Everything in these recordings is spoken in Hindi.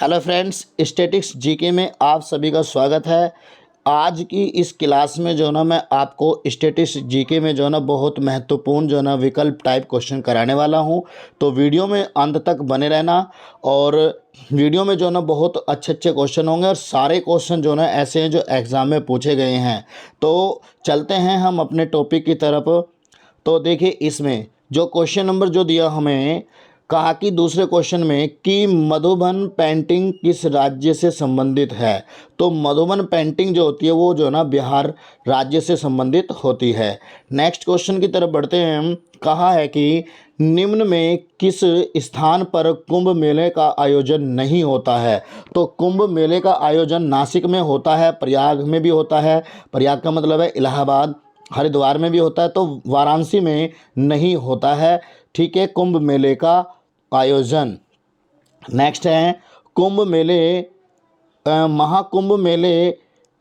हेलो फ्रेंड्स, स्टैटिक्स जीके में आप सभी का स्वागत है। आज की इस क्लास में जो ना मैं आपको स्टैटिक्स जीके में जो ना बहुत महत्वपूर्ण जो ना विकल्प टाइप क्वेश्चन कराने वाला हूं। तो वीडियो में अंत तक बने रहना। और वीडियो में जो ना बहुत अच्छे अच्छे क्वेश्चन होंगे और सारे क्वेश्चन जो ना ऐसे हैं जो एग्ज़ाम में पूछे गए हैं। तो चलते हैं हम अपने टॉपिक की तरफ। तो देखिए, इसमें जो क्वेश्चन नंबर जो दिया हमें, कहा कि दूसरे क्वेश्चन में कि मधुबन पेंटिंग किस राज्य से संबंधित है। तो मधुबन पेंटिंग जो होती है वो जो है ना बिहार राज्य से संबंधित होती है। नेक्स्ट क्वेश्चन की तरफ बढ़ते हैं हम। कहा है कि निम्न में किस स्थान पर कुंभ मेले का आयोजन नहीं होता है। तो कुंभ मेले का आयोजन नासिक में होता है, प्रयाग में भी होता है। प्रयाग का मतलब है इलाहाबाद। हरिद्वार में भी होता है, तो वाराणसी में नहीं होता है। ठीक है, कुंभ मेले का आयोजन। नेक्स्ट है कुंभ मेले, महाकुंभ मेले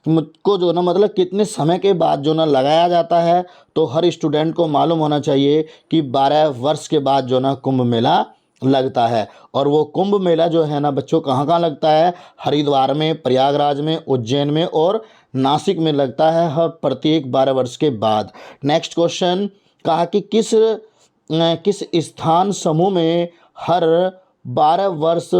को जो ना मतलब कितने समय के बाद जो ना लगाया जाता है। तो हर स्टूडेंट को मालूम होना चाहिए कि 12 वर्ष के बाद जो ना कुंभ मेला लगता है। और वो कुंभ मेला जो है ना बच्चों कहाँ कहाँ लगता है? हरिद्वार में, प्रयागराज में, उज्जैन में और नासिक में लगता है हर प्रत्येक 12 वर्ष के बाद। नेक्स्ट क्वेश्चन, कहा कि किस स्थान समूह में हर 12 वर्ष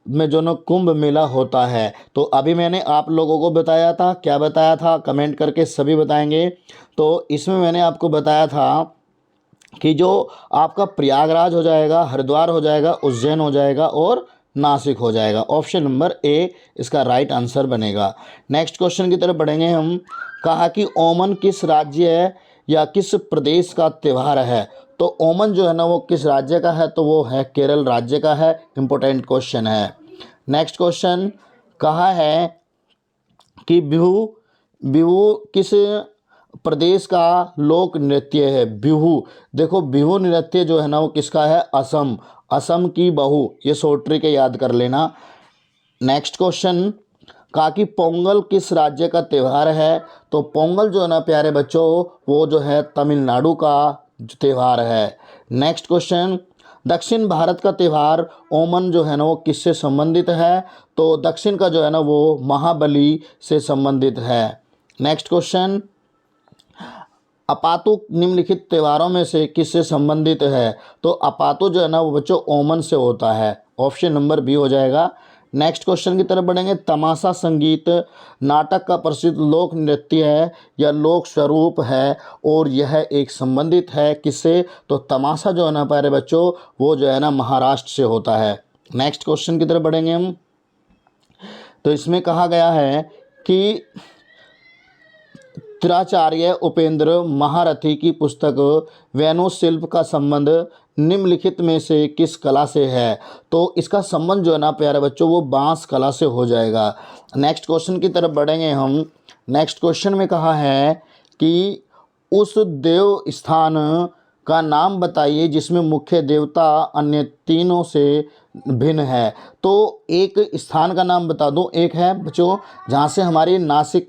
में जो ना कुंभ मेला होता है। तो अभी मैंने आप लोगों को बताया था, क्या बताया था कमेंट करके सभी बताएंगे। तो इसमें मैंने आपको बताया था कि जो आपका प्रयागराज हो जाएगा, हरिद्वार हो जाएगा, उज्जैन हो जाएगा और नासिक हो जाएगा। ऑप्शन नंबर ए इसका राइट आंसर बनेगा। नेक्स्ट क्वेश्चन की तरफ बढ़ेंगे हम। कहा कि ओमन किस राज्य या किस प्रदेश का त्यौहार है। तो ओमन जो है ना वो किस राज्य का है? तो वो है केरल राज्य का है। इंपॉर्टेंट क्वेश्चन है। नेक्स्ट क्वेश्चन, कहा है कि बिहू बिहू किस प्रदेश का लोक नृत्य है। बिहू, देखो बिहू नृत्य जो है ना वो किसका है? असम। असम की बहू, ये शॉर्ट ट्रिक है, याद कर लेना। नेक्स्ट क्वेश्चन, कहा कि पोंगल किस राज्य का त्यौहार है। तो पोंगल जो है ना प्यारे बच्चों वो जो है तमिलनाडु का त्यौहार है। नेक्स्ट क्वेश्चन, दक्षिण भारत का त्यौहार ओमन जो है ना वो किससे संबंधित है। तो दक्षिण का जो है ना वो महाबली से संबंधित है। नेक्स्ट क्वेश्चन, अपातु निम्नलिखित त्योहारों में से किससे संबंधित है। तो अपातु जो है ना वो बच्चों ओमन से होता है। ऑप्शन नंबर बी हो जाएगा। नेक्स्ट क्वेश्चन की तरफ बढ़ेंगे। तमाशा संगीत नाटक का प्रसिद्ध लोक नृत्य है या लोक स्वरूप है और यह एक संबंधित है किससे। तो तमाशा जो है ना प्यारे बच्चों वो जो है ना महाराष्ट्र से होता है। नेक्स्ट क्वेश्चन की तरफ बढ़ेंगे हम। तो इसमें कहा गया है कि त्रियाचार्य उपेंद्र महारथी की पुस्तक वेणुशिल्प का संबंध निम्नलिखित में से किस कला से है। तो इसका संबंध जो है ना प्यारे बच्चों वो बांस कला से हो जाएगा। नेक्स्ट क्वेश्चन की तरफ बढ़ेंगे हम। नेक्स्ट क्वेश्चन में कहा है कि उस देव स्थान का नाम बताइए जिसमें मुख्य देवता अन्य तीनों से भिन्न है। तो एक स्थान का नाम बता दूं। एक है बच्चों जहाँ से हमारी नासिक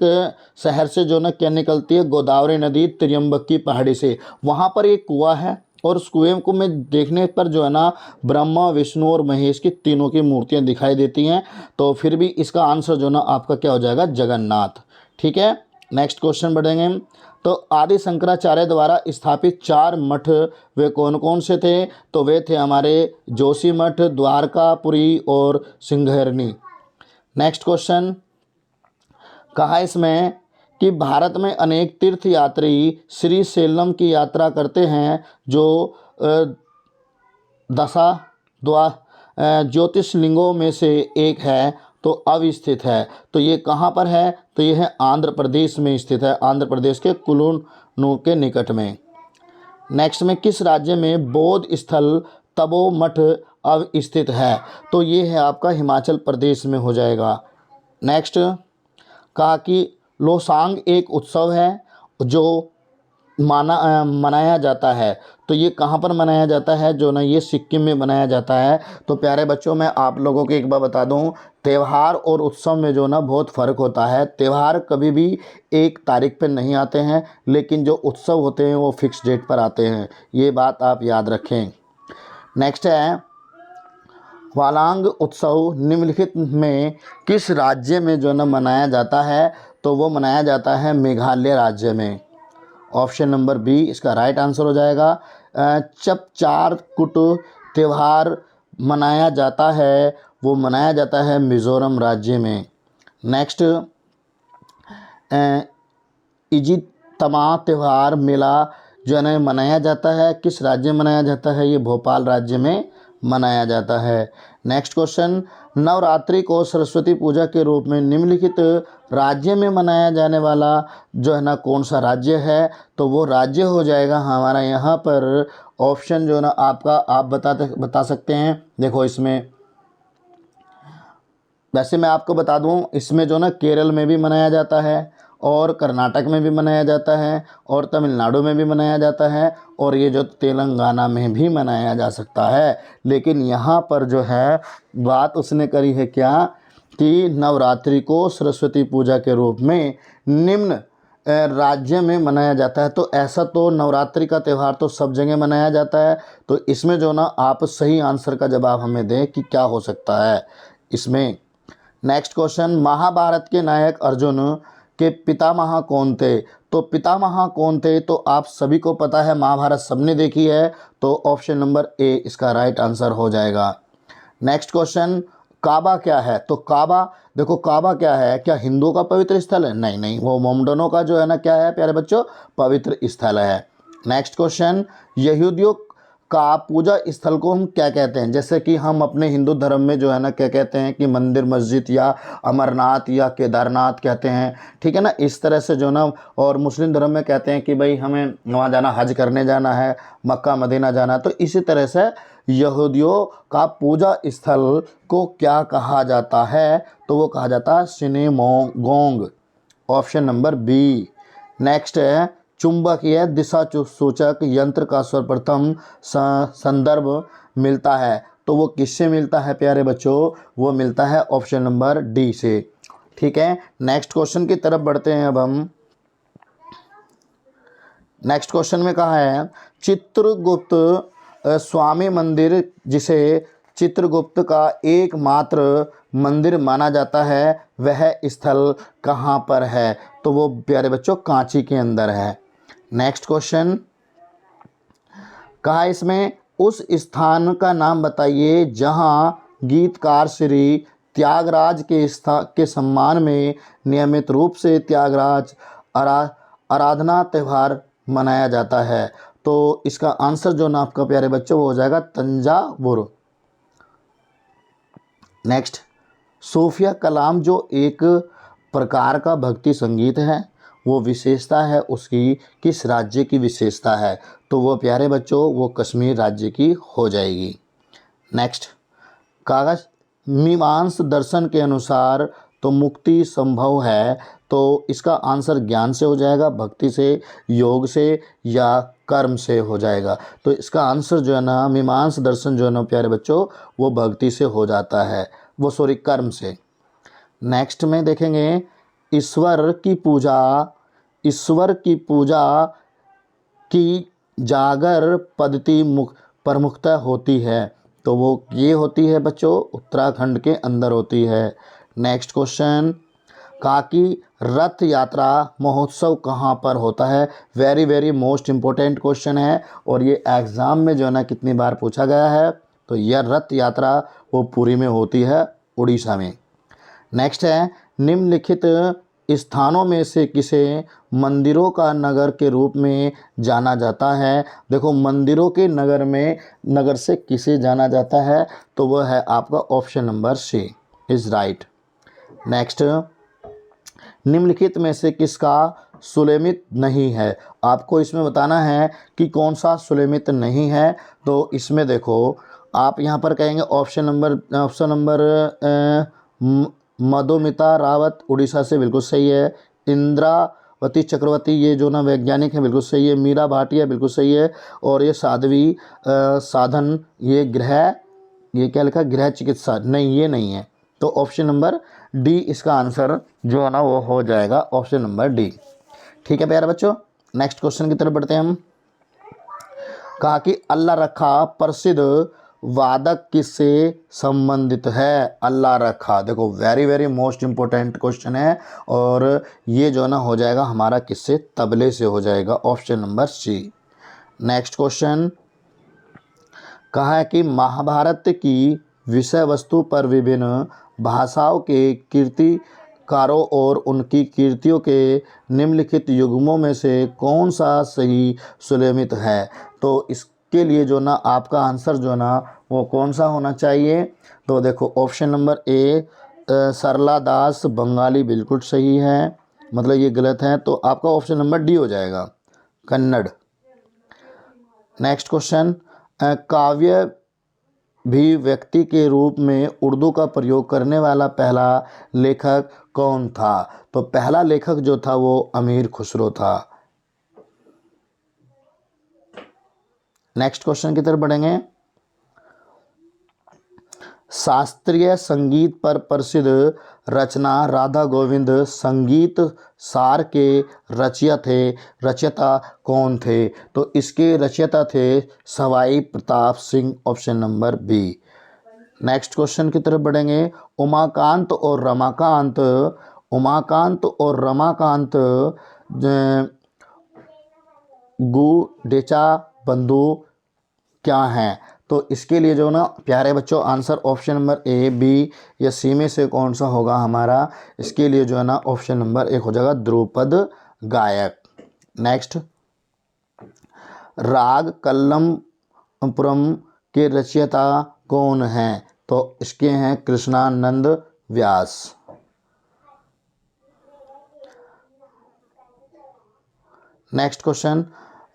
शहर से जो ना क्या निकलती है, गोदावरी नदी त्रियंबक की पहाड़ी से। वहाँ पर एक कुआं है और उस कुएं को में देखने पर जो है ना ब्रह्मा, विष्णु और महेश की तीनों की मूर्तियाँ दिखाई देती हैं। तो फिर भी इसका आंसर जो ना आपका क्या हो जाएगा? जगन्नाथ। ठीक है, नेक्स्ट क्वेश्चन बढ़ेंगे हम। तो आदि शंकराचार्य द्वारा स्थापित 4 मठ वे कौन कौन से थे। तो वे थे हमारे जोशी मठ, द्वारकापुरी और सिंघरनी। नेक्स्ट क्वेश्चन, कहा इसमें कि भारत में अनेक तीर्थ यात्री श्री सेलम की यात्रा करते हैं जो दशा ज्योतिर्लिंगों में से एक है तो अवस्थित है। तो ये कहाँ पर है? तो ये है आंध्र प्रदेश में स्थित है, आंध्र प्रदेश के कुल्लू के निकट में। नेक्स्ट में किस राज्य में बौद्ध स्थल तपो मठ अवस्थित है। तो ये है आपका हिमाचल प्रदेश में हो जाएगा। नेक्स्ट, कहा कि लोसांग एक उत्सव है जो मनाया जाता है। तो ये कहाँ पर मनाया जाता है? जो ना ये सिक्किम में मनाया जाता है। तो प्यारे बच्चों मैं आप लोगों को एक बार बता दूं, त्यौहार और उत्सव में जो ना बहुत फ़र्क होता है। त्यौहार कभी भी एक तारीख पर नहीं आते हैं, लेकिन जो उत्सव होते हैं वो फिक्स डेट पर आते हैं। ये बात आप याद रखें। नेक्स्ट है वालांग उत्सव निम्नलिखित में किस राज्य में जो है ना मनाया जाता है? तो वो मनाया जाता है मेघालय राज्य में। ऑप्शन नंबर बी इसका राइट आंसर हो जाएगा। चपचार कुट त्यौहार मनाया जाता है, वो मनाया जाता है मिज़ोरम राज्य में। नेक्स्ट, इजितमा त्यौहार मेला जो है ना मनाया जाता है, किस राज्य में मनाया जाता है? ये भोपाल राज्य में मनाया जाता है। नेक्स्ट क्वेश्चन, नवरात्रि को सरस्वती पूजा के रूप में निम्नलिखित राज्य में मनाया जाने वाला जो है ना कौन सा राज्य है? तो वो राज्य हो जाएगा हमारा यहाँ पर ऑप्शन जो है ना आपका आप बता सकते हैं। देखो इसमें वैसे मैं आपको बता दूं, इसमें जो ना केरल में भी मनाया जाता है और कर्नाटक में भी मनाया जाता है और तमिलनाडु में भी मनाया जाता है और ये जो तेलंगाना में भी मनाया जा सकता है। लेकिन यहाँ पर जो है बात उसने करी है क्या कि नवरात्रि को सरस्वती पूजा के रूप में निम्न राज्य में मनाया जाता है। तो ऐसा तो नवरात्रि का त्यौहार तो सब जगह मनाया जाता है। तो इसमें जो ना आप सही आंसर का जवाब हमें दें कि क्या हो सकता है इसमें। नेक्स्ट क्वेश्चन, महाभारत के नायक अर्जुन के पितामह कौन थे? तो पितामह कौन थे? तो आप सभी को पता है, महाभारत सबने देखी है, तो ऑप्शन नंबर ए इसका राइट आंसर हो जाएगा। नेक्स्ट क्वेश्चन, काबा क्या है? तो काबा, देखो काबा क्या है? क्या हिंदुओं का पवित्र स्थल है? नहीं नहीं, वो मोमडनों का जो है ना क्या है प्यारे बच्चों, पवित्र स्थल है। नेक्स्ट क्वेश्चन, यहूदियों का पूजा स्थल को हम क्या कहते हैं? जैसे कि हम अपने हिंदू धर्म में जो है ना क्या कहते हैं कि मंदिर, मस्जिद या अमरनाथ या केदारनाथ कहते हैं, ठीक है ना, इस तरह से जो ना। और मुस्लिम धर्म में कहते हैं कि भाई हमें वहाँ जाना, हज करने जाना है, मक्का मदीना जाना। तो इसी तरह से यहूदियों का पूजा स्थल को क्या कहा जाता है? तो वो कहा जाता है synagogue, option number B. Next है, चुंबकीय दिशा सूचक यंत्र का सर्वप्रथम संदर्भ मिलता है, तो वो किससे मिलता है प्यारे बच्चों? वो मिलता है ऑप्शन नंबर डी से। ठीक है, नेक्स्ट क्वेश्चन की तरफ बढ़ते हैं अब हम। नेक्स्ट क्वेश्चन में कहा है, चित्रगुप्त स्वामी मंदिर, जिसे चित्रगुप्त का एकमात्र मंदिर माना जाता है, वह स्थल कहाँ पर है? तो वो प्यारे बच्चों कांची के अंदर है। नेक्स्ट क्वेश्चन कहा इसमें, उस स्थान का नाम बताइए जहां गीतकार श्री त्यागराज के सम्मान में नियमित रूप से त्यागराज आराधना त्यौहार मनाया जाता है। तो इसका आंसर जो ना आपका प्यारे बच्चों वो हो जाएगा तंजावुर। नेक्स्ट, सूफिया कलाम जो एक प्रकार का भक्ति संगीत है, वो विशेषता है उसकी किस राज्य की विशेषता है? तो वो प्यारे बच्चों वो कश्मीर राज्य की हो जाएगी। नेक्स्ट, कागज मीमांस दर्शन के अनुसार तो मुक्ति संभव है, तो इसका आंसर ज्ञान से हो जाएगा, भक्ति से, योग से या कर्म से हो जाएगा। तो इसका आंसर जो है ना मीमांस दर्शन जो है ना प्यारे बच्चों वो भक्ति से हो जाता है, वो सॉरी कर्म से। नेक्स्ट में देखेंगे, ईश्वर की पूजा की जागर पद्धति प्रमुखता होती है, तो वो ये होती है बच्चों उत्तराखंड के अंदर होती है। नेक्स्ट क्वेश्चन, कहा कि रथ यात्रा महोत्सव कहाँ पर होता है? Very very most important question है और ये एग्ज़ाम में जो है ना कितनी बार पूछा गया है। तो यह रथ यात्रा वो पुरी में होती है, उड़ीसा में। नेक्स्ट है, निम्नलिखित स्थानों में से किसे मंदिरों का नगर के रूप में जाना जाता है? देखो मंदिरों के नगर से किसे जाना जाता है? तो वह है आपका option number C is right. Next, निम्नलिखित में से किसका सुलेमित नहीं है? आपको इसमें बताना है कि कौन सा सुलेमित नहीं है। तो इसमें देखो आप यहाँ पर कहेंगे ऑप्शन नंबर मधुमिता रावत उड़ीसा से, बिल्कुल सही है। इंद्रावती चक्रवर्ती ये जो ना वैज्ञानिक है, बिल्कुल सही है। मीरा भाटिया बिल्कुल सही है। और ये साध्वी साधन, ये क्या लिखा, गृह चिकित्सा, नहीं ये नहीं है। तो ऑप्शन नंबर डी इसका आंसर जो है ना वो हो जाएगा, ऑप्शन नंबर डी। ठीक है प्यारे बच्चों, नेक्स्ट क्वेश्चन की तरफ बढ़ते हैं हम। कहा कि अल्लाह रखा प्रसिद्ध वादक किससे संबंधित है? अल्लाह रखा। देखो very very most important question है और ये जो ना हो जाएगा हमारा किससे? तबले से हो जाएगा, option number C. Next question कहा है कि महाभारत की विषय वस्तु पर विभिन्न भाषाओं के कीर्तिकारों और उनकी कीर्तियों के निम्नलिखित युग्मों में से कौन सा सही सुलेमित है? तो इसके लिए जो ना आपका आंसर जो ना वो कौन सा होना चाहिए? तो देखो ऑप्शन नंबर ए सरला दास बंगाली बिल्कुल सही है, मतलब ये गलत है, तो आपका ऑप्शन नंबर डी हो जाएगा, कन्नड़। नेक्स्ट क्वेश्चन काव्य भी व्यक्ति के रूप में उर्दू का प्रयोग करने वाला पहला लेखक कौन था? तो पहला लेखक जो था वो अमीर खुसरो था। नेक्स्ट क्वेश्चन की तरफ बढ़ेंगे। शास्त्रीय संगीत पर प्रसिद्ध रचना राधा गोविंद संगीत सार के रचयिता कौन थे? तो इसके रचयिता थे Sawai Pratap Singh, option number B. Next question की तरफ बढ़ेंगे। उमाकांत और रमाकांत गुडेचा बंधु क्या हैं? तो इसके लिए जो ना प्यारे बच्चों answer option number A, B या सी में से कौन सा होगा हमारा? इसके लिए जो है ना ऑप्शन नंबर एक हो जाएगा, द्रुपद गायक। नेक्स्ट राग कल्लमपुरम के रचयिता कौन हैं? तो इसके हैं कृष्णानंद व्यास। नेक्स्ट क्वेश्चन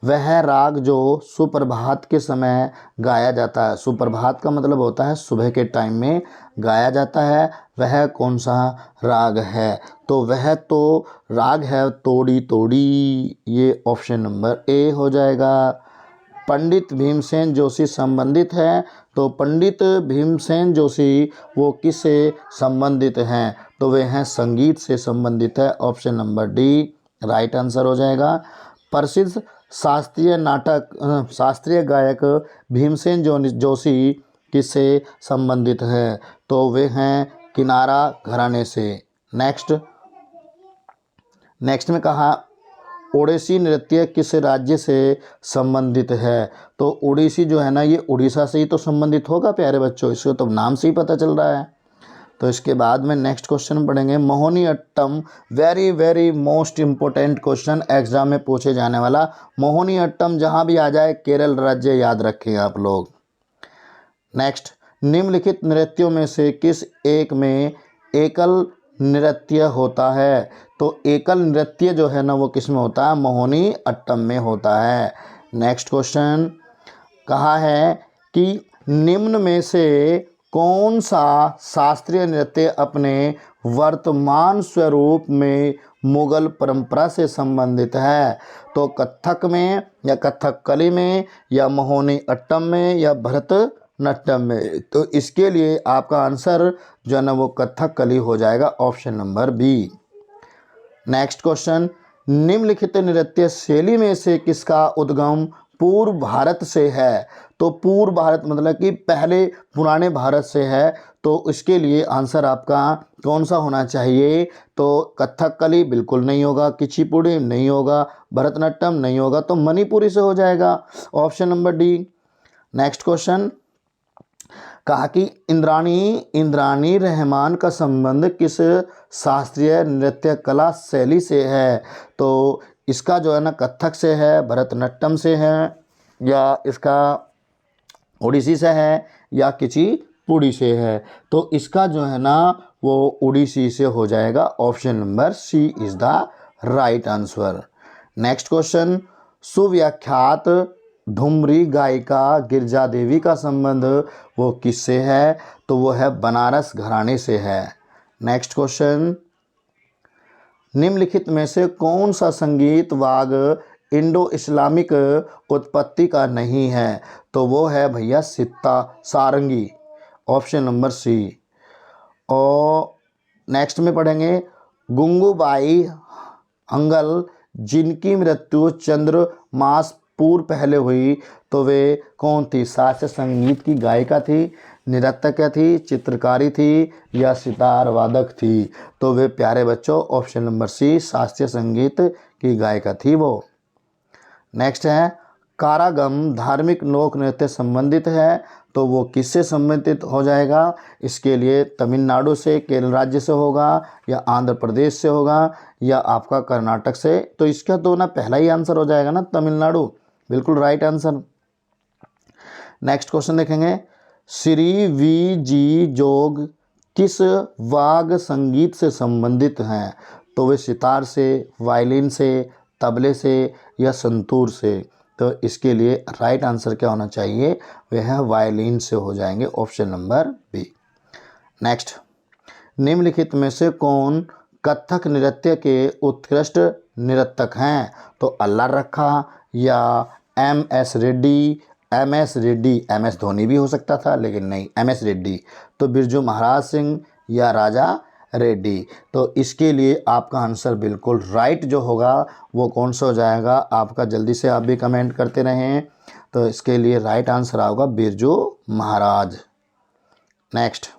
वह राग जो सुप्रभात के समय गाया जाता है, सुप्रभात का मतलब होता है सुबह के टाइम में गाया जाता है, वह कौन सा राग है? तो वह तो राग है तोड़ी तोड़ी, ये ऑप्शन नंबर ए हो जाएगा। पंडित भीमसेन जोशी संबंधित है, तो पंडित भीमसेन जोशी वो किससे संबंधित हैं? तो वे हैं संगीत से संबंधित है, option number D right answer हो जाएगा। प्रसिद्ध शास्त्रीय गायक भीमसेन जोशी किससे संबंधित है? तो वे हैं किनारा घराने से। नेक्स्ट में कहा ओडिसी नृत्य किस राज्य से संबंधित है? तो ओडिसी जो है ना ये उड़ीसा से ही तो संबंधित होगा प्यारे बच्चों, इसको तो नाम से ही पता चल रहा है। तो इसके बाद में नेक्स्ट क्वेश्चन पढ़ेंगे Mohini Attam, very very most important question exam में पूछे जाने वाला। मोहिनी अट्टम जहाँ भी आ जाए केरल राज्य याद रखें आप लोग। नेक्स्ट निम्नलिखित नृत्यों में से किस एक में एकल नृत्य होता है? तो एकल नृत्य जो है ना वो किस में होता है? मोहिनी अट्टम में होता है। नेक्स्ट क्वेश्चन कहा है कि निम्न में से कौन सा शास्त्रीय नृत्य अपने वर्तमान स्वरूप में मुगल परंपरा से संबंधित है? तो कथक में या कथकली में या मोहिनी अट्टम में या भरतनाट्यम में? तो इसके लिए आपका आंसर जो है ना वो कथकली हो जाएगा, option number B. Next question निम्नलिखित नृत्य शैली में से किसका उद्गम पूर्व भारत से है? तो पूर्व भारत मतलब कि पहले पुराने भारत से है, तो इसके लिए आंसर आपका कौन सा होना चाहिए? तो कथकली बिल्कुल नहीं होगा, कुचिपुड़ी नहीं होगा, भरतनाट्यम नहीं होगा, तो मणिपुरी से हो जाएगा, option number D. Next question कहा कि इंद्राणी रहमान का संबंध किस शास्त्रीय नृत्य कला शैली से है? तो इसका जो है ना कथक से है, भरतनाट्यम से है, या इसका ओडिसी से है, या कुचिपुड़ी से है? तो इसका जो है ना वो ओडिसी से हो जाएगा, option number C is the right answer. Next question सुव्याख्यात धुमरी गायिका गिरजा देवी का संबंध वो किससे है? तो वो है बनारस घराने से है। नेक्स्ट क्वेश्चन निम्नलिखित में से कौन सा संगीत वाग इंडो इस्लामिक उत्पत्ति का नहीं है? तो वो है भैया सित्ता सारंगी, ऑप्शन नंबर सी। और नेक्स्ट में पढ़ेंगे गुंगूबाई हंगल जिनकी मृत्यु चंद्र मास पूर्व पहले हुई तो वे कौन थी? शास्त्रीय संगीत की गायिका थी, नृत्यक थी, चित्रकारी थी या सितार वादक थी? तो वे प्यारे बच्चों ऑप्शन नंबर सी शास्त्रीय संगीत की गायिका थी वो। नेक्स्ट है कारागम धार्मिक लोक नृत्य संबंधित है, तो वो किससे संबंधित हो जाएगा? इसके लिए तमिलनाडु से, केरल राज्य से होगा या आंध्र प्रदेश से होगा या आपका कर्नाटक से? तो इसका तो ना पहला ही आंसर हो जाएगा ना, तमिलनाडु, बिल्कुल राइट आंसर। नेक्स्ट क्वेश्चन देखेंगे, श्री वी जी जोग किस वाद्य संगीत से संबंधित हैं? तो वे सितार से, वायलिन से, तबले से या संतूर से? तो इसके लिए राइट आंसर क्या होना चाहिए? वह है वायलिन से हो जाएंगे, ऑप्शन नंबर बी। नेक्स्ट, निम्नलिखित में से कौन कथक नृत्य के उत्कृष्ट नृत्यक हैं? तो अल्लाह रखा या एम.एस. रेड्डी, एम.एस. धोनी भी हो सकता था लेकिन नहीं, एम.एस. रेड्डी। तो बिरजू महाराज सिंह या राजा रेड्डी? तो इसके लिए आपका आंसर बिल्कुल राइट जो होगा वो कौन सा हो जाएगा आपका? जल्दी से आप भी कमेंट करते रहें। तो इसके लिए राइट आंसर होगा बिरजू महाराज। नेक्स्ट,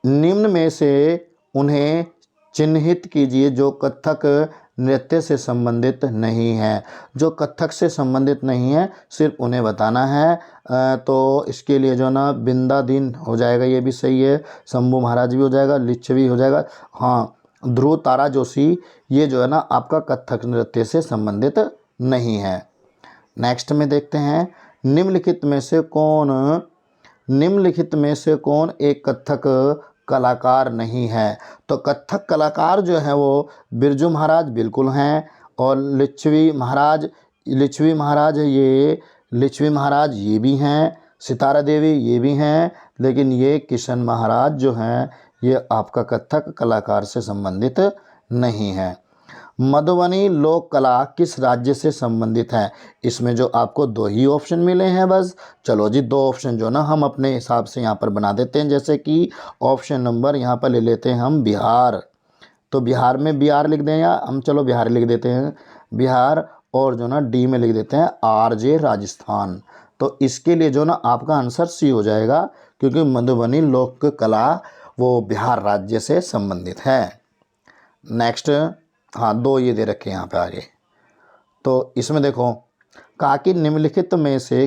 निम्न में से उन्हें चिन्हित कीजिए जो कथक नृत्य से संबंधित नहीं है। जो कथक से संबंधित नहीं है सिर्फ उन्हें बताना है। तो इसके लिए जो ना बिंदादीन हो जाएगा, ये भी सही है, शंभू महाराज भी हो जाएगा, लिच्छवी हो जाएगा, हाँ ध्रुव तारा जोशी, ये जो है ना आपका कथक नृत्य से संबंधित नहीं है। नेक्स्ट में देखते हैं, निम्नलिखित में से कौन एक कथक कलाकार नहीं है? तो कथक कलाकार जो है वो बिरजू महाराज बिल्कुल हैं, और लिच्छवी महाराज ये भी हैं, सितारा देवी ये भी हैं, लेकिन ये किशन महाराज जो हैं ये आपका कथक कलाकार से संबंधित नहीं है। मधुबनी लोक कला किस राज्य से संबंधित है? इसमें जो आपको दो ही ऑप्शन मिले हैं बस। चलो जी, दो ऑप्शन जो ना हम अपने हिसाब से यहाँ पर बना देते हैं, जैसे कि ऑप्शन नंबर यहाँ पर ले लेते हैं हम बिहार। तो बिहार में बिहार लिख दें या हम, चलो बिहार लिख देते हैं बिहार, और जो ना डी में लिख देते हैं आरजे राजस्थान। तो इसके लिए जो ना आपका आंसर सी हो जाएगा, क्योंकि मधुबनी लोक कला वो बिहार राज्य से संबंधित है। नेक्स्ट, हाँ दो ये दे रखे हैं यहाँ पे आगे। तो इसमें देखो, कहा कि निम्नलिखित में से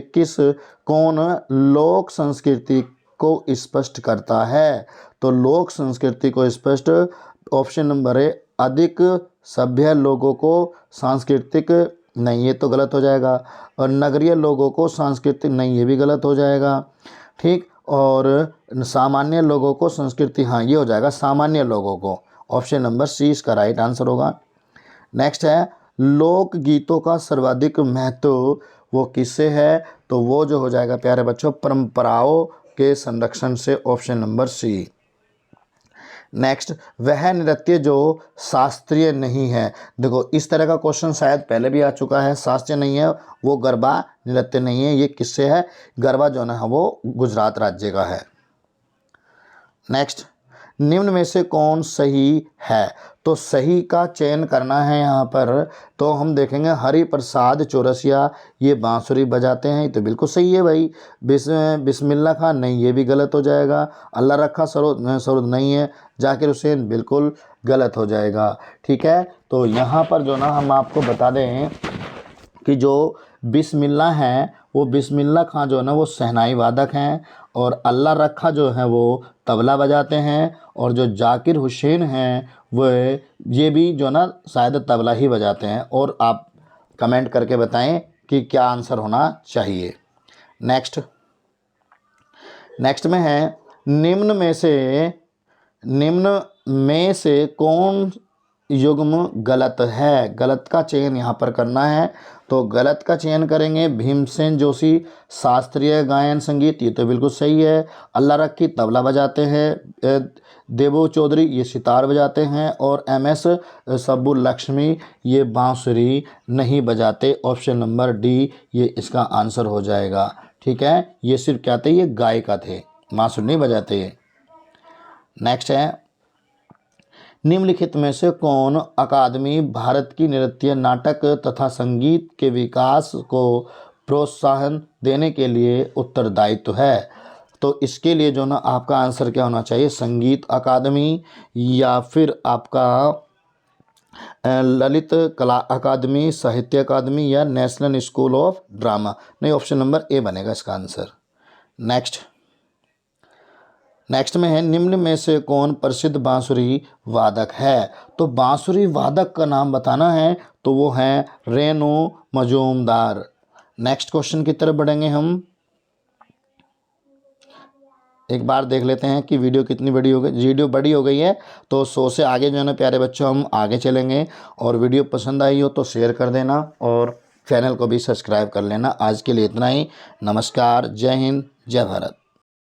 कौन लोक संस्कृति को स्पष्ट करता है? तो लोक संस्कृति को स्पष्ट, ऑप्शन नंबर है अधिक सभ्य लोगों को सांस्कृतिक, नहीं ये तो गलत हो जाएगा, और नगरीय लोगों को सांस्कृतिक, नहीं ये भी गलत हो जाएगा, ठीक, और सामान्य लोगों को संस्कृति, हाँ ये हो जाएगा सामान्य लोगों को, ऑप्शन नंबर सी इसका राइट आंसर होगा। नेक्स्ट है, लोक गीतों का सर्वाधिक महत्व वो किससे है? तो वो जो हो जाएगा प्यारे बच्चों परंपराओं के संरक्षण से, ऑप्शन नंबर सी। नेक्स्ट, वह नृत्य जो शास्त्रीय नहीं है। देखो इस तरह का क्वेश्चन शायद पहले भी आ चुका है, शास्त्रीय नहीं है वो गरबा नृत्य नहीं है, ये किससे है? गरबा जो है वो गुजरात राज्य का है। नेक्स्ट, निम्न में से कौन सही है? तो सही का चयन करना है यहाँ पर। तो हम देखेंगे हरि प्रसाद चौरसिया ये बांसुरी बजाते हैं, तो बिल्कुल सही है भाई। बिस्मिल्लाह खान, नहीं ये भी गलत हो जाएगा। अल्लाह रखा सरोद नहीं है। जाकिर हुसैन बिल्कुल गलत हो जाएगा, ठीक है। तो यहाँ पर जो ना हम आपको बता दें कि जो बिस्मिल्लाह हैं वो बिस्मिल्लाह खां जो है ना वो शहनाई वादक हैं, और अल्लाह रखा जो है वो तबला बजाते हैं, और जो जाकिर हुसैन हैं वो ये भी जो ना शायद तबला ही बजाते हैं। और आप कमेंट करके बताएं कि क्या आंसर होना चाहिए। नेक्स्ट में है, निम्न में से कौन युग्म गलत है? गलत का चयन यहाँ पर करना है। तो गलत का चयन करेंगे भीमसेन जोशी शास्त्रीय गायन संगीत, ये तो बिल्कुल सही है। अल्लाह रखी तबला बजाते हैं, देवू चौधरी ये सितार बजाते हैं, और एम.एस. सुब्बुलक्ष्मी ये बांसुरी नहीं बजाते, ऑप्शन नंबर डी ये इसका आंसर हो जाएगा, ठीक है। ये सिर्फ क्या थे? ये गायिका थे, बांसुरी नहीं बजाते। नेक्स्ट है, निम्नलिखित में से कौन अकादमी भारत की नृत्य नाटक तथा संगीत के विकास को प्रोत्साहन देने के लिए उत्तरदायित्व है? तो इसके लिए जो ना आपका आंसर क्या होना चाहिए, संगीत अकादमी या फिर आपका ललित कला अकादमी, साहित्य अकादमी या नेशनल स्कूल ऑफ ड्रामा। नहीं, ऑप्शन नंबर ए बनेगा इसका आंसर। नेक्स्ट में है, निम्न में से कौन प्रसिद्ध बांसुरी वादक है? तो बांसुरी वादक का नाम बताना है, तो वो है रेणु मजूमदार। नेक्स्ट क्वेश्चन की तरफ बढ़ेंगे हम। एक बार देख लेते हैं कि वीडियो कितनी बड़ी हो गई। वीडियो बड़ी हो गई है तो 100 से आगे जो है ना प्यारे बच्चों हम आगे चलेंगे। और वीडियो पसंद आई हो तो शेयर कर देना और चैनल को भी सब्सक्राइब कर लेना। आज के लिए इतना ही। नमस्कार, जय हिंद, जय भारत।